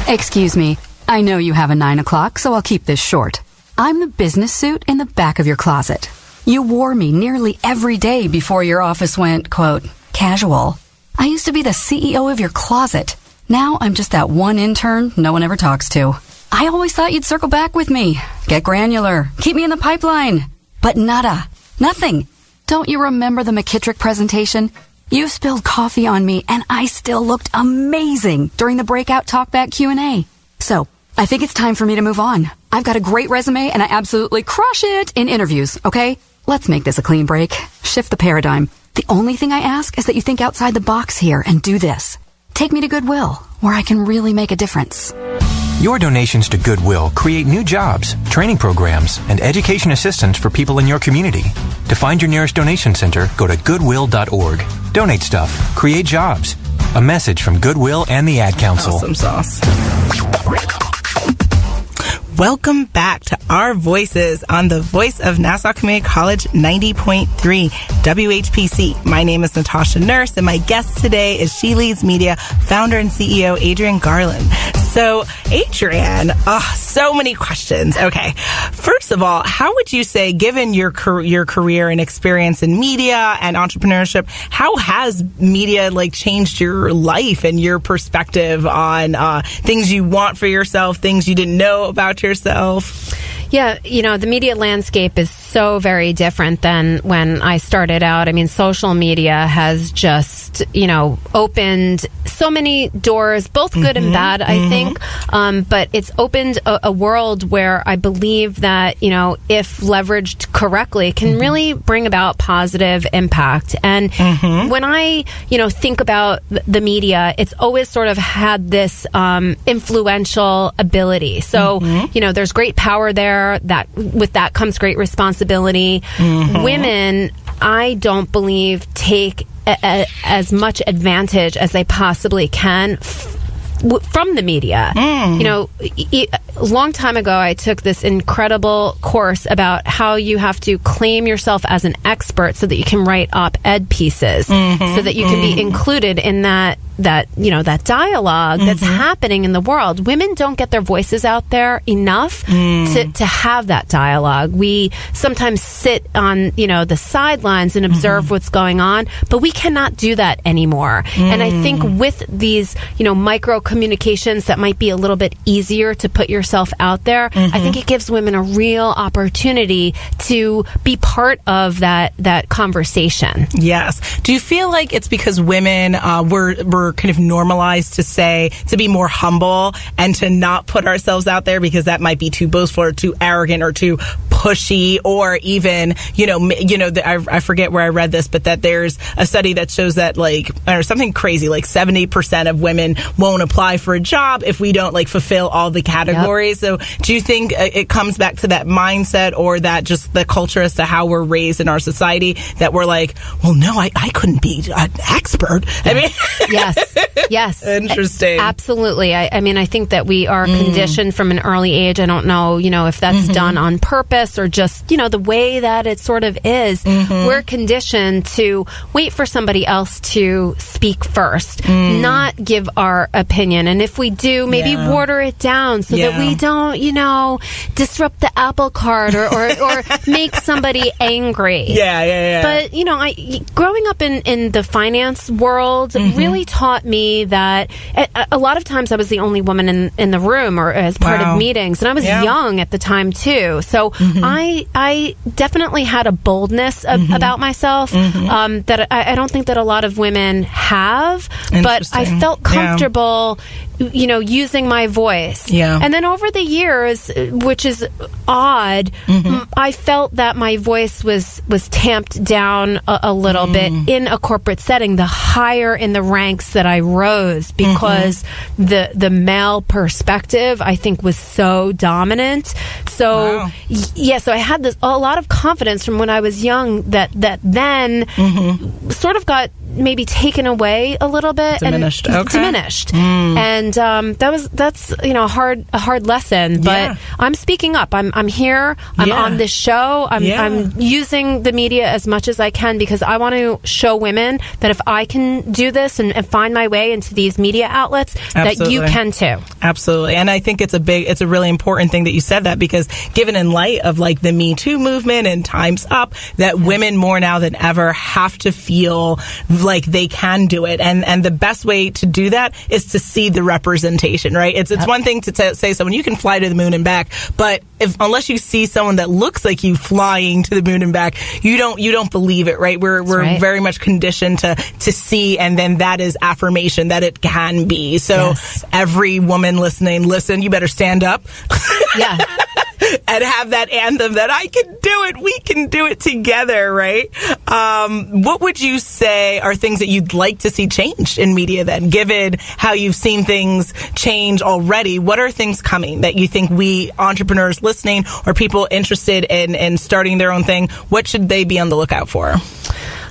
Excuse me. I know you have a 9 o'clock, so I'll keep this short. I'm the business suit in the back of your closet. You wore me nearly every day before your office went, quote, casual. I used to be the CEO of your closet. Now I'm just that one intern no one ever talks to. I always thought you'd circle back with me. Get granular. Keep me in the pipeline. But nada. Nothing. Don't you remember the McKittrick presentation? You spilled coffee on me, and I still looked amazing during the breakout talkback Q&A. So, I think it's time for me to move on. I've got a great resume, and I absolutely crush it in interviews, okay? Let's make this a clean break. Shift the paradigm. The only thing I ask is that you think outside the box here and do this. Take me to Goodwill, where I can really make a difference. Your donations to Goodwill create new jobs, training programs, and education assistance for people in your community. To find your nearest donation center, go to goodwill.org. Donate stuff. Create jobs. A message from Goodwill and the Ad Council. Awesome sauce. Welcome back to Our Voices on the Voice of Nassau Community College 90.3 WHPC. My name is Natasha Nurse, and my guest today is She Leads Media founder and CEO Adrienne Garland. So, Adrienne, so many questions. Okay. First of all, how would you say, given your career and experience in media and entrepreneurship, how has media changed your life and your perspective on things you want for yourself, things you didn't know about yourself? Yeah, the media landscape is so very different than when I started out. I mean, social media has just, opened so many doors, both good and bad, I think. But it's opened a world where I believe that, if leveraged correctly, can really bring about positive impact. And when I, think about the media, it's always sort of had this influential ability. So, there's great power there. That with that comes great responsibility. Women, I don't believe, take as much advantage as they possibly can from the media. A long time ago, I took this incredible course about how you have to claim yourself as an expert so that you can write op-ed pieces, so that you can be included in that dialogue that's happening in the world. Women don't get their voices out there enough to have that dialogue. We sometimes sit on, the sidelines and observe what's going on, but we cannot do that anymore. And I think with these, micro communications that might be a little bit easier to put yourself out there, I think it gives women a real opportunity to be part of that conversation. Yes. Do you feel like it's because women were kind of normalized to be more humble and to not put ourselves out there because that might be too boastful or too arrogant or too pushy, or even, I forget where I read this, but that there's a study that shows that something crazy, 70% of women won't apply for a job if we don't fulfill all the categories. Yep. So do you think it comes back to that mindset, or that just the culture as to how we're raised in our society, that we're well, no, I couldn't be an expert. I mean, Yes. Interesting. Absolutely. I think that we are conditioned from an early age. I don't know, if that's done on purpose or just, the way that it sort of is. We're conditioned to wait for somebody else to speak first, not give our opinion. And if we do, maybe water it down so that we don't, disrupt the apple cart or make somebody angry. Yeah. But, growing up in the finance world really taught me that a lot of times I was the only woman in the room or as part of meetings, and I was young at the time too. So I definitely had a boldness about myself that I don't think that a lot of women have, but I felt comfortable using my voice. Yeah. And then over the years, which is odd, I felt that my voice was tamped down a little bit in a corporate setting, the higher in the ranks that I rose, because the male perspective, I think, was so dominant. So, so I had a lot of confidence from when I was young that then sort of got maybe taken away a little bit. Diminished. And diminished. And that's a hard lesson. But I'm speaking up. I'm here. I'm on this show. I'm using the media as much as I can because I want to show women that if I can do this and find my way into these media outlets, that you can too. Absolutely. And I think it's a really important thing that you said that, because given in light of like the Me Too movement and Time's Up, that women more now than ever have to feel like they can do it. And the best way to do that is to see the representation, right? It's one thing to say someone, you can fly to the moon and back, but unless you see someone that looks like you flying to the moon and back, you don't believe it, right? We're very much conditioned to see, and then that is affirmation that it can be. So every woman listening, listen, you better stand up. Yeah. And have that anthem that I can do it, we can do it together, right? What would you say are things that you'd like to see changed in media then? Given how you've seen things change already, what are things coming that you think we entrepreneurs listening or people interested in starting their own thing, what should they be on the lookout for?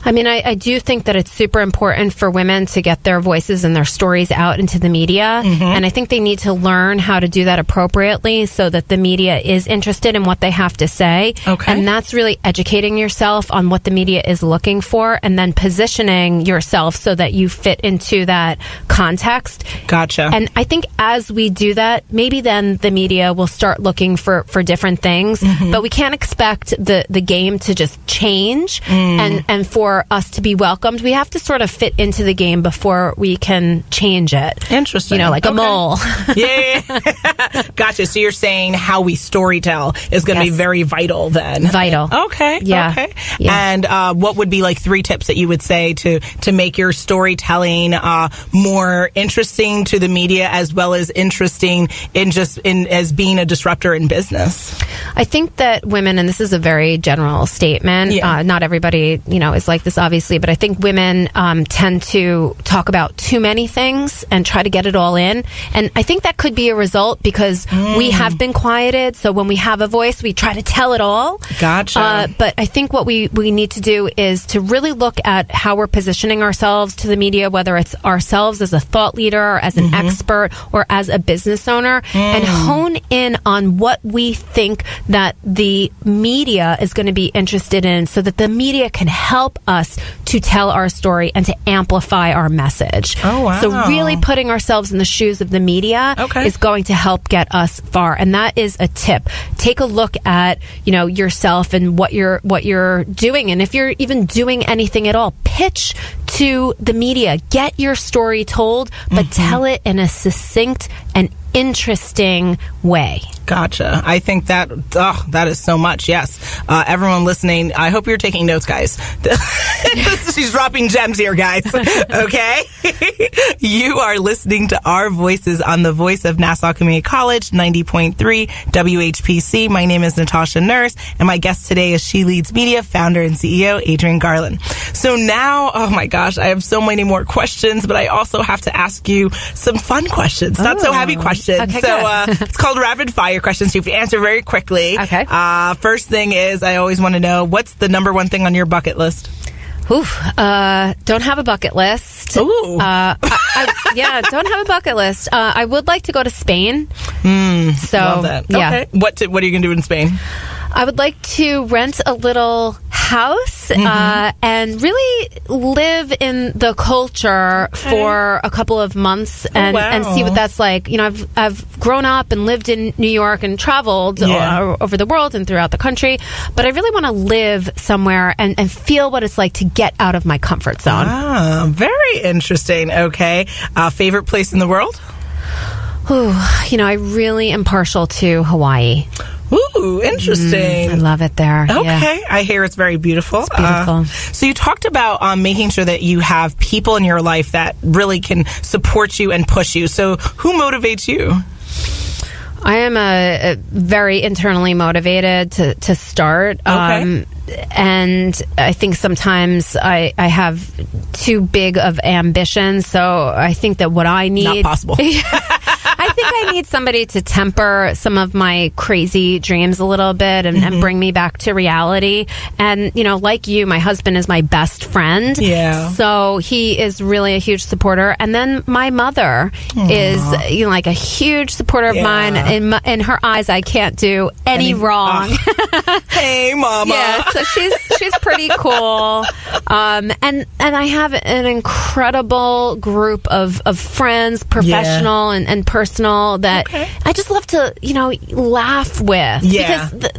I mean, I do think that it's super important for women to get their voices and their stories out into the media. And I think they need to learn how to do that appropriately so that the media is interested in what they have to say. Okay. And that's really educating yourself on what the media is looking for and then positioning yourself so that you fit into that context. Gotcha. And I think as we do that, maybe then the media will start looking for different things. But we can't expect the game to just change and for us to be welcomed. We have to sort of fit into the game before we can change it. Interesting. Like a mole. Yeah. Gotcha. So you're saying how we storytell is going to be very vital then. Vital. Okay. Yeah. Okay. Yeah. And what would be like 3 tips that you would say to make your storytelling more interesting to the media as well as interesting as being a disruptor in business? I think that women, and this is a very general statement, not everybody, is like this obviously, but I think women tend to talk about too many things and try to get it all in. And I think that could be a result because we have been quieted. So when we have a voice, we try to tell it all. Gotcha. But I think what we need to do is to really look at how we're positioning ourselves to the media, whether it's ourselves as a thought leader, or as an expert, or as a business owner, and hone in on what we think that the media is going to be interested in so that the media can help us to tell our story and to amplify our message. Oh, wow. So really putting ourselves in the shoes of the media is going to help get us far. And that is a tip. Take a look at, yourself and what you're doing. And if you're even doing anything at all, pitch to the media. Get your story told, but tell it in a succinct and interesting way. Gotcha. I think that is so much. Yes. Everyone listening, I hope you're taking notes, guys. She's dropping gems here, guys. Okay? You are listening to Our Voices on the voice of Nassau Community College, 90.3 WHPC. My name is Natasha Nurse, and my guest today is She Leads Media founder and CEO, Adrienne Garland. So now, oh my gosh, I have so many more questions, but I also have to ask you some fun questions, not so heavy questions. Okay, so it's called rapid fire questions. You have to answer very quickly. Okay. First thing is, I always want to know, what's the number one thing on your bucket list? Don't have a bucket list. Ooh. Don't have a bucket list. I would like to go to Spain. So, love that. Yeah. Okay. What are you going to do in Spain? I would like to rent a little house and really live in the culture for a couple of months and see what that's like. I've grown up and lived in New York and traveled over the world and throughout the country, but I really want to live somewhere and feel what it's like to get out of my comfort zone. Ah, very interesting. Okay. Favorite place in the world? I really am partial to Hawaii. Ooh, interesting. I love it there. Okay. Yeah. I hear it's very beautiful. It's beautiful. So you talked about making sure that you have people in your life that really can support you and push you. So who motivates you? I am a very internally motivated to start. Okay. And I think sometimes I have too big of ambitions. So I think that what I need... Not possible. I I think I need somebody to temper some of my crazy dreams a little bit and bring me back to reality. And, like you, my husband is my best friend. Yeah. So he is really a huge supporter. And then my mother is, like a huge supporter of mine. In her eyes, I can't do any wrong. Hey, Mama. Yeah, so she's pretty cool. And I have an incredible group of friends, professional and personal, that I just love to, laugh with. Yeah. Because,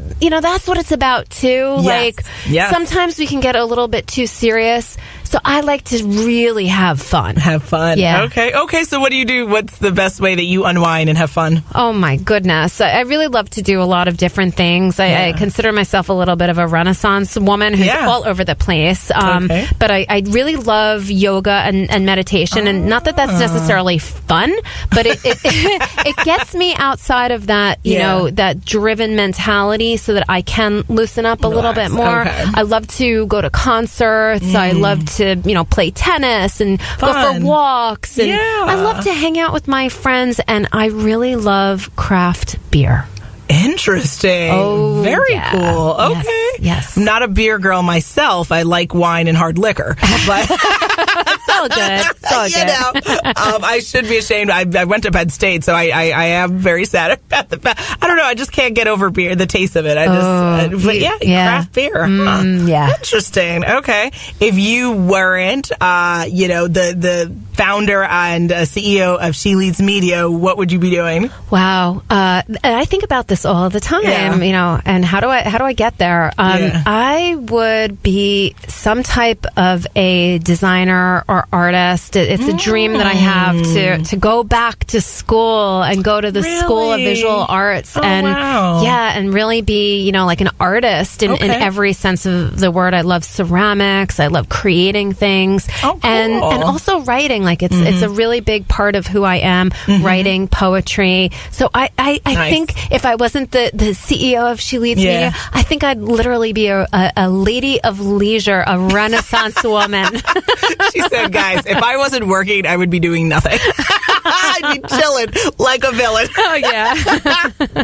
that's what it's about, too. Yes. Sometimes we can get a little bit too serious. So I like to really have fun. Have fun. Yeah. Okay, so what do you do? What's the best way that you unwind and have fun? Oh, my goodness. I really love to do a lot of different things. I consider myself a little bit of a Renaissance woman who's all over the place. But I really love yoga and meditation. And not that that's necessarily fun, but it gets me outside of that, that driven mentality so that I can loosen up a little bit more. Okay. I love to go to concerts. I love to, play tennis and go for walks. And I love to hang out with my friends, and I really love craft beer. Interesting. Oh, very cool. Okay. Yes. I'm not a beer girl myself. I like wine and hard liquor, but it's all good. It's all good. I should be ashamed. I went to Penn State, so I am very sad about the fact. I don't know. I just can't get over beer, the taste of it. Craft beer. Yeah. Interesting. Okay. If you weren't, the founder and CEO of She Leads Media, what would you be doing? Wow. And I think about this all the time, and how do I get there? I would be some type of a designer or artist. It's a dream that I have to go back to school and go to the School of Visual Arts and really be, like an artist in every sense of the word. I love ceramics. I love creating things and also writing. Like it's a really big part of who I am, writing poetry. So I think if I wasn't the CEO of She Leads Media, I think I'd literally be a lady of leisure, a Renaissance woman. She said, guys, if I wasn't working, I would be doing nothing. I'd be chilling like a villain. Oh, yeah.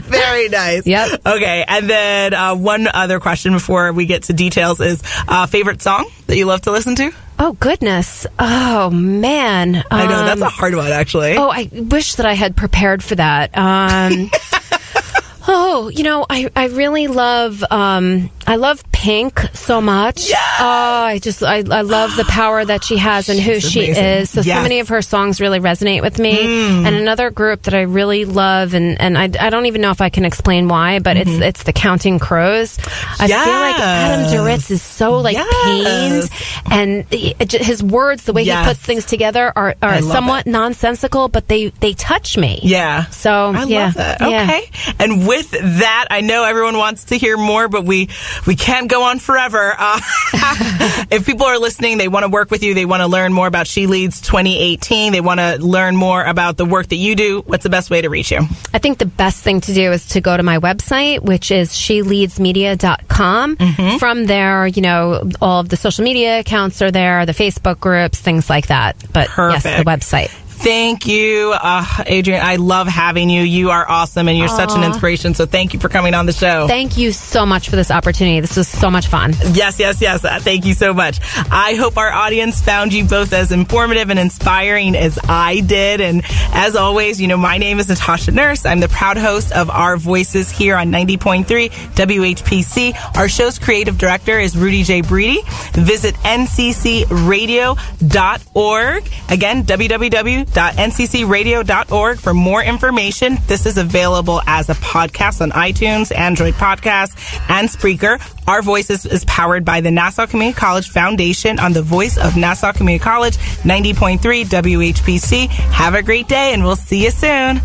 Very nice. Yep. Okay, and then one other question before we get to details is favorite song that you love to listen to? Oh, goodness. Oh, man. I know, that's a hard one, actually. Oh, I wish that I had prepared for that. I really love, I love Pink so much. Yes! I love the power that she has and who she is. So many of her songs really resonate with me. And another group that I really love, and I don't even know if I can explain why, but it's the Counting Crows. I feel like Adam Duritz is so pained, and his words, the way he puts things together are somewhat nonsensical, but they touch me. Yeah. So I love that. Okay. And with that, I know everyone wants to hear more, but we can't go on forever. If people are listening, they want to work with you, they want to learn more about She Leads 2018, they want to learn more about the work that you do, what's the best way to reach you? I think the best thing to do is to go to my website, which is sheleadsmedia.com. From there, all of the social media accounts are there, the Facebook groups, things like that. But Perfect. Yes, the website. Thank you, Adrienne. I love having you. You are awesome, and you're such an inspiration. So thank you for coming on the show. Thank you so much for this opportunity. This was so much fun. Yes. Thank you so much. I hope our audience found you both as informative and inspiring as I did. And as always, my name is Natasha Nurse. I'm the proud host of Our Voices here on 90.3 WHPC. Our show's creative director is Rudy J. Breedy. Visit nccradio.org. Again, www.nccradio.org for more information. This is available as a podcast on iTunes, Android Podcasts, and Spreaker. Our Voices is powered by the Nassau Community College Foundation on the voice of Nassau Community College, 90.3 WHPC. Have a great day, and we'll see you soon.